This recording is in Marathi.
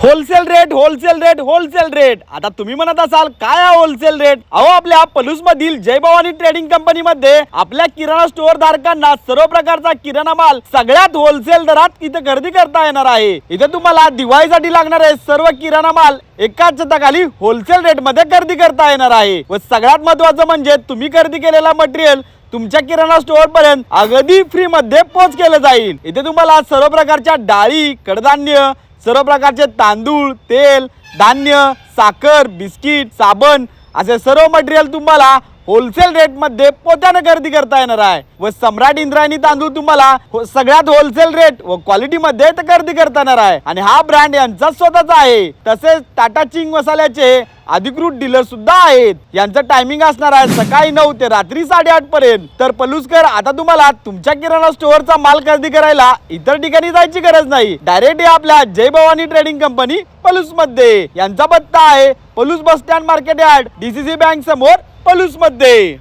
Wholesale rate wholesale rate wholesale rate. आता तुम्ही म्हणत असाल काय आहे होलसेल रेट? अहो आपल्या पलूस मधील जय भवानी ट्रेडिंग कंपनी मध्ये आपल्या किराणा स्टोअर धारकांना सर्व प्रकारचा किराणा माल सगळ्यात होलसेल दरात इथे खरेदी करता येणार आहे। इथे तुम्हाला दिवाळीसाठी लागणारे सर्व किराणा माल एकाच छताखाली होलसेल रेट मध्ये खरेदी करता येणार आहे। व सगळ्यात महत्त्वाचं म्हणजे तुम्ही खरेदी केलेला मटेरियल तुमच्या किराणा स्टोअर पर्यंत अगदी फ्री मध्ये पोहोच केलं जाईल। इथे तुम्हाला सर्व प्रकारच्या डाळी, कडधान्य, सर्व प्रकारचे तांदूळ, तेल, धान्य, साखर, बिस्किट, साबण असे सर्व मटेरियल तुम्हाला होलसेल रेट मध्ये पोत्याने खरेदी करता येणार आहे। व सम्राट इंद्रायणी तांदूळ तुम्हाला सगळ्यात होलसेल रेट व क्वालिटी मध्ये खरेदी करता येणार आहे। आणि हा ब्रँड यांचा स्वतःचा आहे। तसेच टाटा चिंग मसाल्याचे अधिकृत डीलर सुद्धा आहेत। यांचं टायमिंग असणार आहे सकाळी 9 ते रात्री 8:30 पर्यंत। तर पलुसकर आता तुम्हाला तुमच्या किराणा स्टोअरचा माल खरेदी करायला इतर ठिकाणी जायची गरज नाही। डायरेक्ट आपल्या जय भवानी ट्रेडिंग कंपनी पलूस मध्ये। यांचा पत्ता आहे Palus bus stand market yard, DCC bank समोर, पलूस मध्ये।